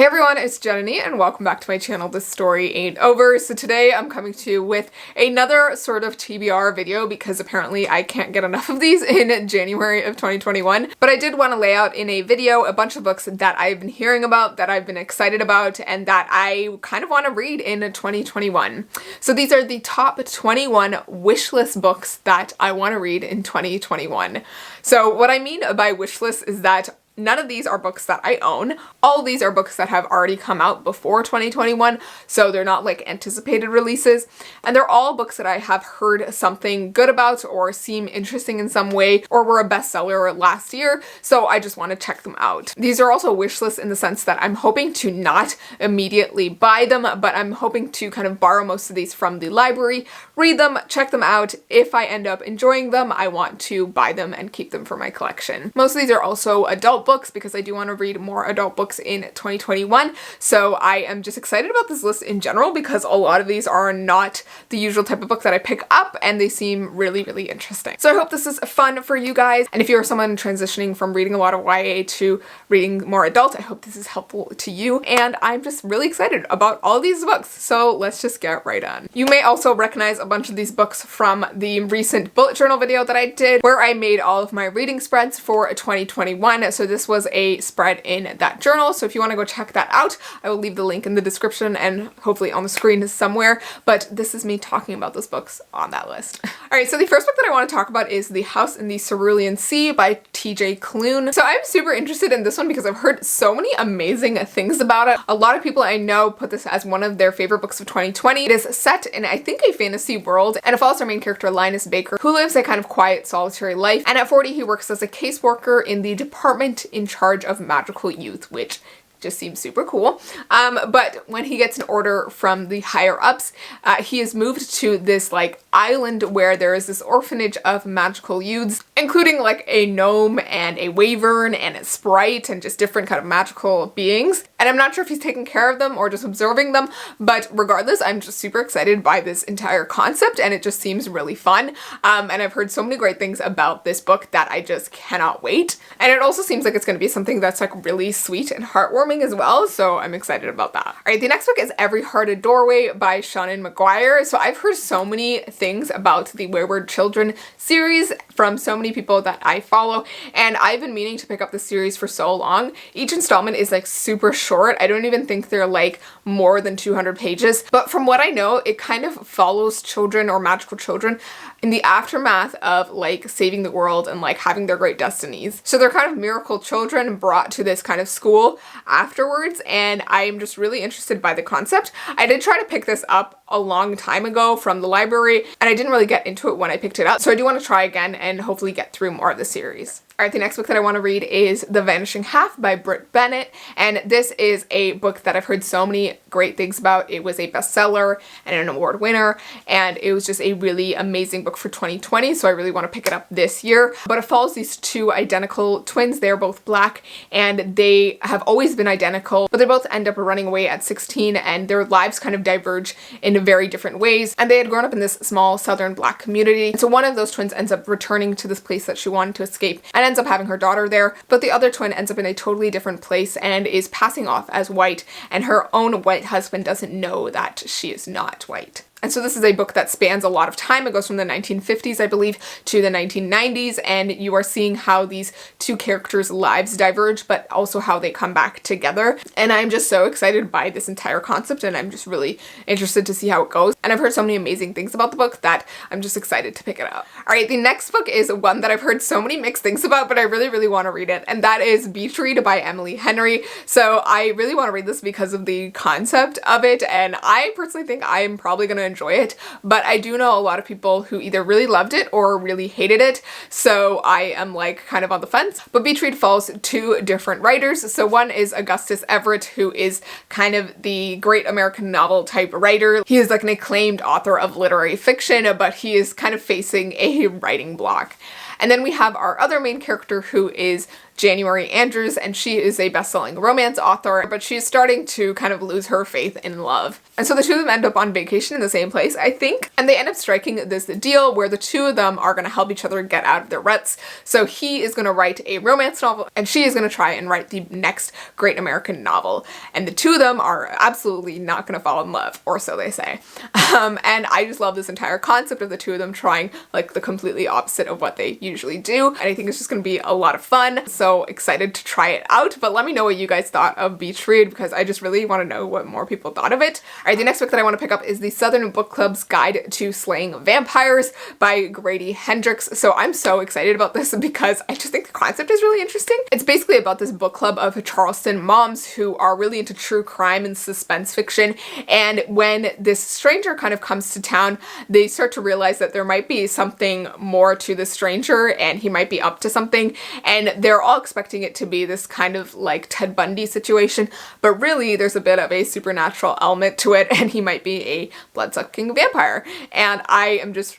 Hey everyone, it's Jananie and welcome back to my channel, This Story Ain't Over. So today I'm coming to you with another sort of TBR video because apparently I can't get enough of these in January of 2021. But I did want to lay out in a video a bunch of books that I've been hearing about, that I've been excited about, and that I kind of want to read in 2021. So these are the top 21 wishlist books that I want to read in 2021. So what I mean by wishlist is that none of these are books that I own. All of these are books that have already come out before 2021, so they're not like anticipated releases. And they're all books that I have heard something good about or seem interesting in some way or were a bestseller last year, so I just want to check them out. These are also wish lists in the sense that I'm hoping to not immediately buy them, but I'm hoping to kind of borrow most of these from the library, read them, check them out. If I end up enjoying them, I want to buy them and keep them for my collection. Most of these are also adult books because I do want to read more adult books in 2021. So I am just excited about this list in general because a lot of these are not the usual type of book that I pick up and they seem really, really interesting. So I hope this is fun for you guys. And if you're someone transitioning from reading a lot of YA to reading more adult, I hope this is helpful to you. And I'm just really excited about all these books. So let's just get right on. You may also recognize a bunch of these books from the recent bullet journal video that I did where I made all of my reading spreads for 2021. So this was a spread in that journal, so if you want to go check that out, I will leave the link in the description and hopefully on the screen somewhere, but this is me talking about those books on that list. Alright, so the first book that I want to talk about is The House in the Cerulean Sea by TJ Klune. So I'm super interested in this one because I've heard so many amazing things about it. A lot of people I know put this as one of their favorite books of 2020. It is set in, I think, a fantasy world, and it follows our main character Linus Baker, who lives a kind of quiet, solitary life, and at 40 he works as a caseworker in the department in charge of magical youth, which just seems super cool. But when he gets an order from the higher ups, he is moved to this like island where there is this orphanage of magical youths, including like a gnome and a wyvern and a sprite and just different kind of magical beings. And I'm not sure if he's taking care of them or just observing them, but regardless, I'm just super excited by this entire concept and it just seems really fun. And I've heard so many great things about this book that I just cannot wait. And it also seems like it's going to be something that's like really sweet and heartwarming as well, so I'm excited about that. Alright, the next book is Every Hearted Doorway by Seanan McGuire. So I've heard so many things about the Wayward Children series from so many people that I follow, and I've been meaning to pick up the series for so long. Each installment is like super short. I don't even think they're like more than 200 pages, but from what I know, it kind of follows children or magical children in the aftermath of like saving the world and like having their great destinies. So they're kind of miracle children brought to this kind of school afterwards, and I'm just really interested by the concept. I did try to pick this up a long time ago from the library and I didn't really get into it when I picked it up, so I do want to try again and hopefully get through more of the series. Alright, the next book that I want to read is The Vanishing Half by Britt Bennett, and this is a book that I've heard so many great things about. It was a bestseller and an award winner, and it was just a really amazing book for 2020, so I really want to pick it up this year. But it follows these two identical twins. They're both black, and they have always been identical, but they both end up running away at 16, and their lives kind of diverge in very different ways, and they had grown up in this small southern black community. So one of those twins ends up returning to this place that she wanted to escape and ends up having her daughter there, but the other twin ends up in a totally different place and is passing off as white, and her own white husband doesn't know that she is not white. And so this is a book that spans a lot of time. It goes from the 1950s, I believe, to the 1990s, and you are seeing how these two characters' lives diverge, but also how they come back together. And I'm just so excited by this entire concept, and I'm just really interested to see how it goes. And I've heard so many amazing things about the book that I'm just excited to pick it up. Alright, the next book is one that I've heard so many mixed things about, but I really, really want to read it, and that is Beach Read by Emily Henry. So I really want to read this because of the concept of it, and I personally think I am probably going to enjoy it, but I do know a lot of people who either really loved it or really hated it, so I am like kind of on the fence. But Beach Read follows two different writers. So one is Augustus Everett, who is kind of the great American novel type writer. He is like an acclaimed author of literary fiction, but he is kind of facing a writing block. And then we have our other main character, who is January Andrews, and she is a best-selling romance author, but she's starting to kind of lose her faith in love. And so the two of them end up on vacation in the same place, I think, and they end up striking this deal where the two of them are going to help each other get out of their ruts. So he is going to write a romance novel, and she is going to try and write the next great American novel. And the two of them are absolutely not going to fall in love, or so they say. And I just love this entire concept of the two of them trying like the completely opposite of what they usually do. And I think it's just going to be a lot of fun. So excited to try it out. But let me know what you guys thought of Beach Read, because I just really want to know what more people thought of it. All right, the next book that I want to pick up is the Southern Book Club's Guide to Slaying Vampires by Grady Hendrix. So I'm so excited about this because I just think the concept is really interesting. It's basically about this book club of Charleston moms who are really into true crime and suspense fiction. And when this stranger kind of comes to town, they start to realize that there might be something more to the stranger and he might be up to something. And they're all expecting it to be this kind of like Ted Bundy situation, but really there's a bit of a supernatural element to it and he might be a blood-sucking vampire. And I am just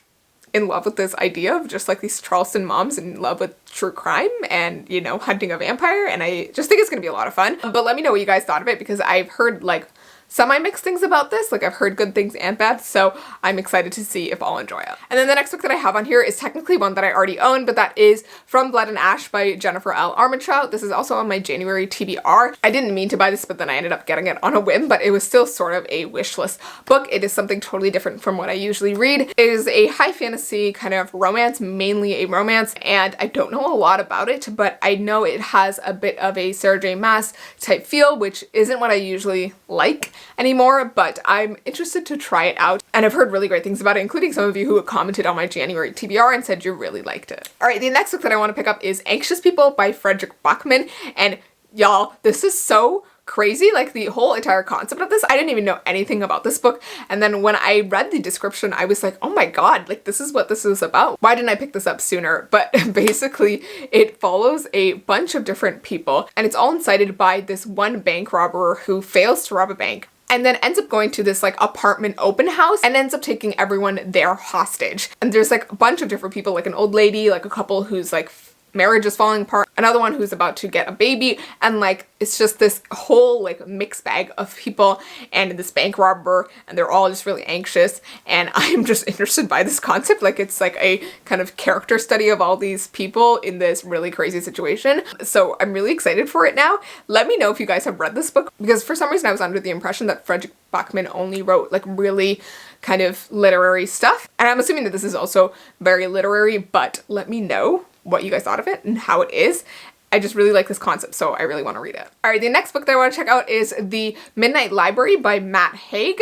in love with this idea of just like these Charleston moms in love with true crime and, you know, hunting a vampire, and I just think it's gonna be a lot of fun. But let me know what you guys thought of it, because I've heard like semi-mixed things about this. Like I've heard good things and bad, so I'm excited to see if I'll enjoy it. And then the next book that I have on here is technically one that I already own, but that is From Blood and Ash by Jennifer L. Armentrout. This is also on my January TBR. I didn't mean to buy this, but then I ended up getting it on a whim, but it was still sort of a wish list book. It is something totally different from what I usually read. It is a high fantasy kind of romance, mainly a romance, and I don't know a lot about it, but I know it has a bit of a Sarah J. Maas type feel, which isn't what I usually like anymore, but I'm interested to try it out, and I've heard really great things about it, including some of you who commented on my January TBR and said you really liked it. All right, the next book that I want to pick up is Anxious People by Frederick Bachman, and y'all, this is so crazy. Like the whole entire concept of this, I didn't even know anything about this book, and then when I read the description I was like, oh my god, like this is what this is about. Why didn't I pick this up sooner? But basically it follows a bunch of different people, and it's all incited by this one bank robber who fails to rob a bank and then ends up going to this like apartment open house and ends up taking everyone there hostage. And there's like a bunch of different people, like an old lady, like a couple whose like marriage is falling apart, another one who's about to get a baby, and like it's just this whole like mixed bag of people and this bank robber, and they're all just really anxious, and I'm just interested by this concept. Like it's like a kind of character study of all these people in this really crazy situation. So I'm really excited for it now. Let me know if you guys have read this book, because for some reason I was under the impression that Frederick Bachman only wrote like really kind of literary stuff, and I'm assuming that this is also very literary, but let me know what you guys thought of it and how it is. I just really like this concept, so I really want to read it. All right, the next book that I want to check out is The Midnight Library by Matt Haig,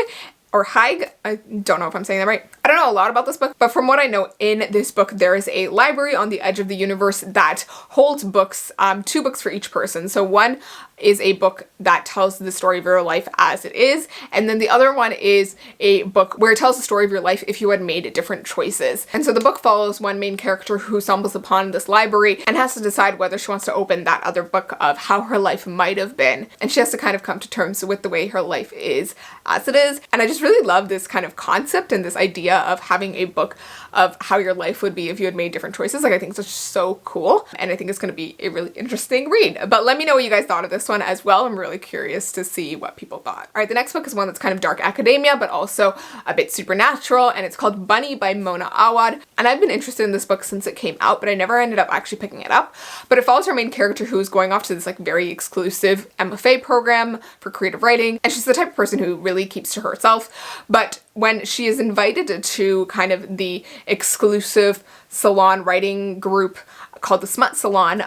or Haig. I don't know if I'm saying that right. I don't know a lot about this book, but from what I know, in this book there is a library on the edge of the universe that holds books, 2 books for each person. So one is a book that tells the story of your life as it is, and then the other one is a book where it tells the story of your life if you had made different choices. And so the book follows one main character who stumbles upon this library and has to decide whether she wants to open that other book of how her life might have been, and she has to kind of come to terms with the way her life is as it is. And I just really love this kind of concept and this idea of having a book of how your life would be if you had made different choices. Like I think it's just so cool, and I think it's going to be a really interesting read. But let me know what you guys thought of this one as well. I'm really curious to see what people thought. All right, the next book is one that's kind of dark academia, but also a bit supernatural, and it's called Bunny by Mona Awad. And I've been interested in this book since it came out, but I never ended up actually picking it up. But it follows her main character who is going off to this like very exclusive MFA program for creative writing, and she's the type of person who really keeps to herself. But when she is invited to kind of the exclusive salon writing group called the Smut Salon,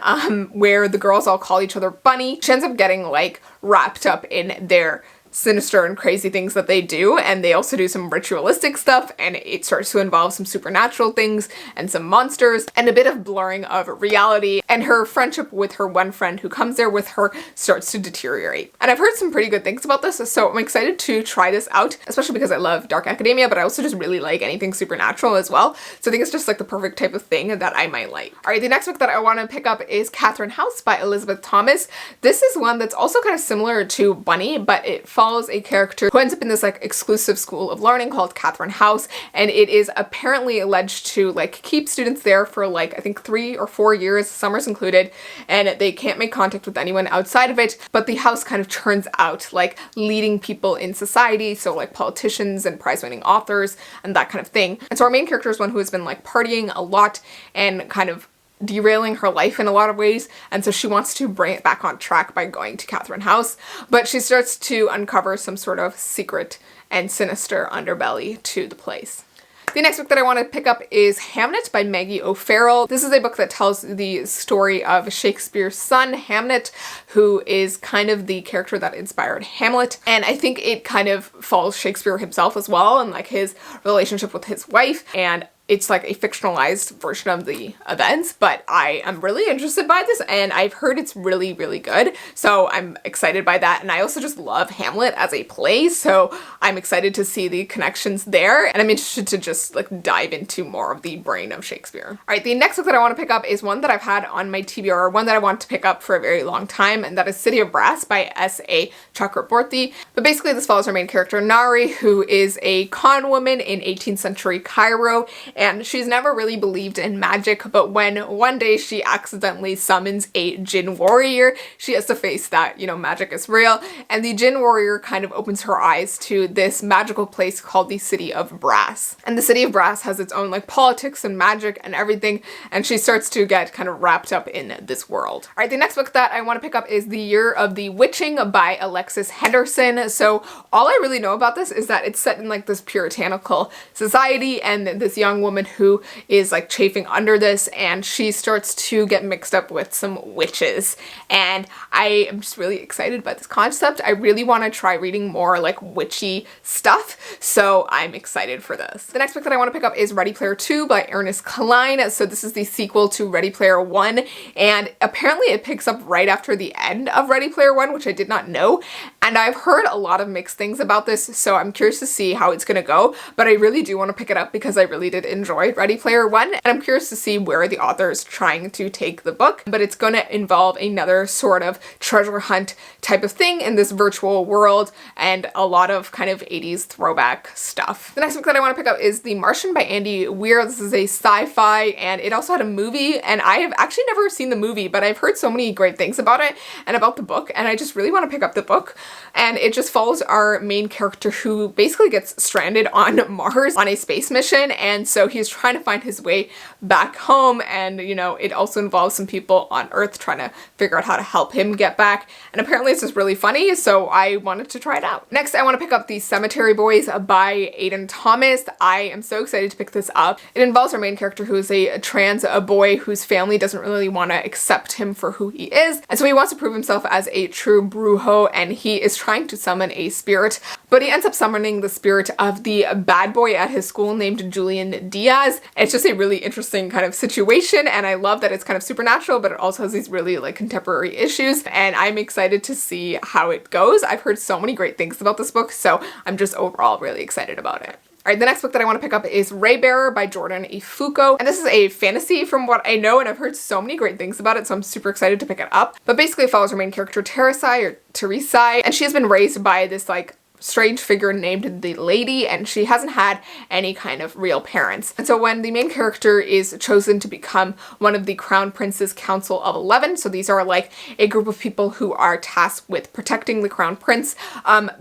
where the girls all call each other Bunny, she ends up getting like wrapped up in their sinister and crazy things that they do, and they also do some ritualistic stuff, and it starts to involve some supernatural things and some monsters and a bit of blurring of reality, and her friendship with her one friend who comes there with her starts to deteriorate. And I've heard some pretty good things about this, so I'm excited to try this out, especially because I love dark academia, but I also just really like anything supernatural as well. So I think it's just like the perfect type of thing that I might like. All right, the next book that I want to pick up is Catherine House by Elizabeth Thomas. This is one that's also kind of similar to Bunny, but it follows follows a character who ends up in this like exclusive school of learning called Catherine House, and it is apparently alleged to like keep students there for like I think 3 or 4 years, summers included, and they can't make contact with anyone outside of it, but the house kind of churns out like leading people in society, so like politicians and prize-winning authors and that kind of thing. And so our main character is one who has been like partying a lot and kind of derailing her life in a lot of ways, and so she wants to bring it back on track by going to Catherine House, but she starts to uncover some sort of secret and sinister underbelly to the place. The next book that I want to pick up is Hamlet by Maggie O'Farrell. This is a book that tells the story of Shakespeare's son, Hamlet, who is kind of the character that inspired Hamlet. And I think it kind of follows Shakespeare himself as well, and like his relationship with his wife, and it's like a fictionalized version of the events, but I am really interested by this and I've heard it's really, really good. So I'm excited by that. And I also just love Hamlet as a play. So I'm excited to see the connections there. And I'm interested to just like dive into more of the brain of Shakespeare. All right, the next book that I want to pick up is one that I've had on my TBR, one that I want to pick up for a very long time, and that is City of Brass by S.A. Chakraborty. But basically this follows our main character, Nari, who is a con woman in 18th century Cairo, and she's never really believed in magic, but when one day she accidentally summons a Jinn warrior, she has to face that, you know, magic is real, and the Jinn warrior kind of opens her eyes to this magical place called the City of Brass. And the City of Brass has its own like politics and magic and everything, and she starts to get kind of wrapped up in this world. All right, the next book that I want to pick up is The Year of the Witching by Alexis Henderson. So all I really know about this is that it's set in like this puritanical society, and this young woman who is like chafing under this, and she starts to get mixed up with some witches, and I am just really excited by this concept. I really want to try reading more like witchy stuff, so I'm excited for this. The next book that I want to pick up is Ready Player 2 by Ernest Cline. So this is the sequel to Ready Player 1, and apparently it picks up right after the end of Ready Player 1, which I did not know, and I've heard a lot of mixed things about this, so I'm curious to see how it's gonna go, but I really do want to pick it up because I really did enjoy Ready Player 1, and I'm curious to see where the author is trying to take the book, but it's going to involve another sort of treasure hunt type of thing in this virtual world, and a lot of kind of 80s throwback stuff. The next book that I want to pick up is The Martian by Andy Weir. This is a sci-fi, and it also had a movie, and I have actually never seen the movie, but I've heard so many great things about it and about the book, and I just really want to pick up the book. And it just follows our main character who basically gets stranded on Mars on a space mission, and so he's trying to find his way back home, and you know, it also involves some people on Earth trying to figure out how to help him get back, and apparently it's just really funny, so I wanted to try it out. Next, I want to pick up The Cemetery Boys by Aidan Thomas. I am so excited to pick this up. It involves our main character who is a trans boy whose family doesn't really want to accept him for who he is, and so he wants to prove himself as a true brujo, and he is trying to summon a spirit, but he ends up summoning the spirit of the bad boy at his school named Julian Diaz. It's just a really interesting kind of situation, and I love that it's kind of supernatural, but it also has these really like contemporary issues, and I'm excited to see how it goes. I've heard so many great things about this book, so I'm just overall really excited about it. All right, the next book that I want to pick up is Raybearer by Jordan Ifuko, and this is a fantasy from what I know, and I've heard so many great things about it, so I'm super excited to pick it up. But basically it follows our main character Teresai, and she has been raised by this like strange figure named the Lady, and she hasn't had any kind of real parents. And so when the main character is chosen to become one of the Crown Prince's Council of 11, so these are like a group of people who are tasked with protecting the Crown Prince,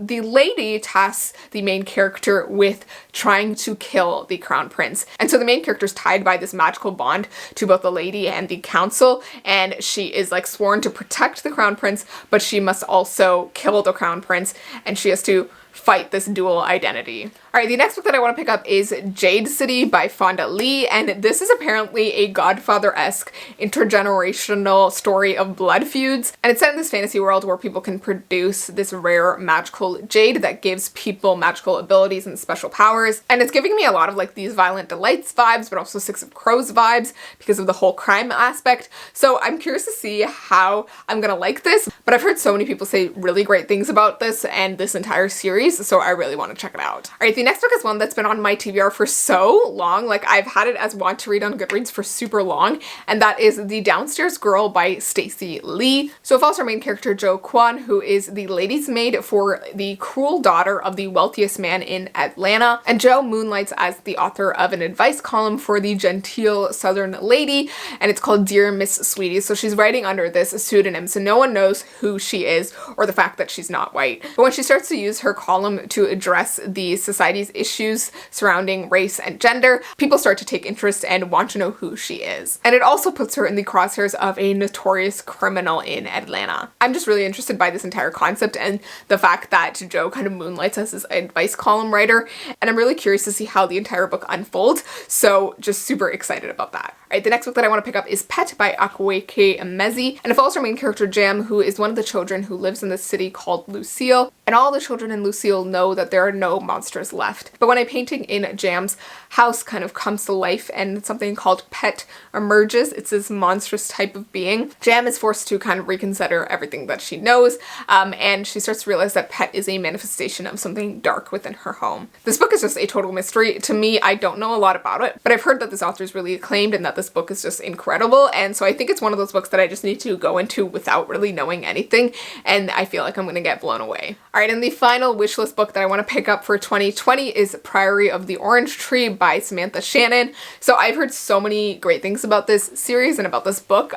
the Lady tasks the main character with trying to kill the Crown Prince. And so the main character is tied by this magical bond to both the Lady and the Council, and she is like sworn to protect the Crown Prince, but she must also kill the Crown Prince, and she has to fight this dual identity. All right, the next book that I want to pick up is Jade City by Fonda Lee, and this is apparently a Godfather-esque intergenerational story of blood feuds, and it's set in this fantasy world where people can produce this rare magical jade that gives people magical abilities and special powers, and it's giving me a lot of like these Violent Delights vibes, but also Six of Crows vibes because of the whole crime aspect, so I'm curious to see how I'm gonna like this, but I've heard so many people say really great things about this and this entire series, series, so I really want to check it out. Alright, the next book is one that's been on my TBR for so long. Like, I've had it as want to read on Goodreads for super long, and that is The Downstairs Girl by Stacey Lee. So it follows our main character Jo Kwon, who is the lady's maid for the cruel daughter of the wealthiest man in Atlanta, and Jo moonlights as the author of an advice column for the genteel Southern lady, and it's called Dear Miss Sweetie. So she's writing under this pseudonym, so no one knows who she is or the fact that she's not white. But when she starts to use her column to address the society's issues surrounding race and gender, people start to take interest and want to know who she is. And it also puts her in the crosshairs of a notorious criminal in Atlanta. I'm just really interested by this entire concept and the fact that Jo kind of moonlights as this advice column writer, and I'm really curious to see how the entire book unfolds, so just super excited about that. Alright, the next book that I want to pick up is Pet by Akwaeke Emezi, and it follows our main character Jam, who is one of the children who lives in this city called Lucille, and all the children in Lucille know that there are no monsters left. But when a painting in Jam's house kind of comes to life and something called Pet emerges, it's this monstrous type of being, Jam is forced to kind of reconsider everything that she knows, and she starts to realize that Pet is a manifestation of something dark within her home. This book is just a total mystery. To me, I don't know a lot about it, but I've heard that this author is really acclaimed and that this book is just incredible, and so I think it's one of those books that I just need to go into without really knowing anything, and I feel like I'm gonna get blown away. Alright, and the final wishlist book that I want to pick up for 2020 is Priory of the Orange Tree by Samantha Shannon. So I've heard so many great things about this series and about this book.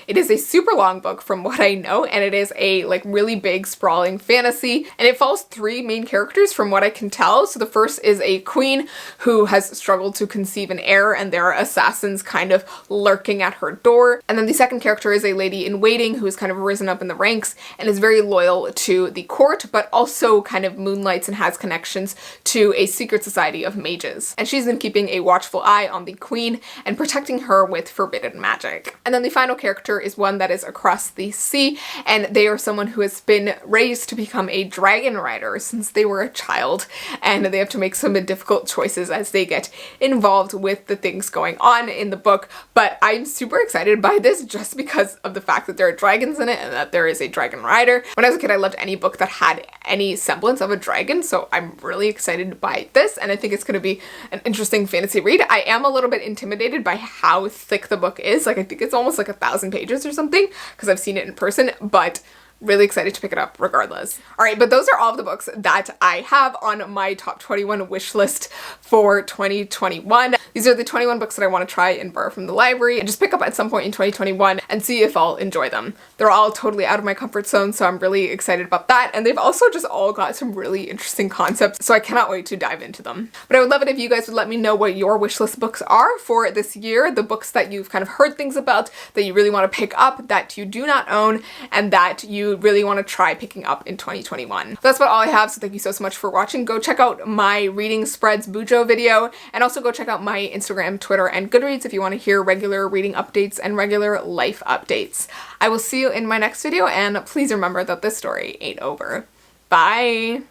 It is a super long book from what I know, and it is a like really big sprawling fantasy, and it follows three main characters from what I can tell. So the first is a queen who has struggled to conceive an heir, and there are assassins kind of lurking at her door. And then the second character is a lady in waiting who has kind of risen up in the ranks and is very loyal to the court, but also kind of moonlights and has connections to a secret society of mages. And she's been keeping a watchful eye on the queen and protecting her with forbidden magic. And then the final character is one that is across the sea, and they are someone who has been raised to become a dragon rider since they were a child, and they have to make some difficult choices as they get involved with the things going on in the book. But I'm super excited by this just because of the fact that there are dragons in it and that there is a dragon rider. When I was a kid, I loved any book that had any semblance of a dragon, so I'm really excited by this, and I think it's going to be an interesting fantasy read. I am a little bit intimidated by how thick the book is. Like, I think it's almost like 1,000 pages or something because I've seen it in person, but really excited to pick it up regardless. Alright, but those are all of the books that I have on my top 21 wish list for 2021. These are the 21 books that I want to try and borrow from the library and just pick up at some point in 2021 and see if I'll enjoy them. They're all totally out of my comfort zone, so I'm really excited about that, and they've also just all got some really interesting concepts, so I cannot wait to dive into them. But I would love it if you guys would let me know what your wish list books are for this year, the books that you've kind of heard things about, that you really want to pick up, that you do not own, and that you really want to try picking up in 2021. That's about all I have, so thank you so much for watching. Go check out my reading spreads Bujo video, and also go check out my Instagram, Twitter, and Goodreads if you want to hear regular reading updates and regular life updates. I will see you in my next video, and please remember that this story ain't over. Bye!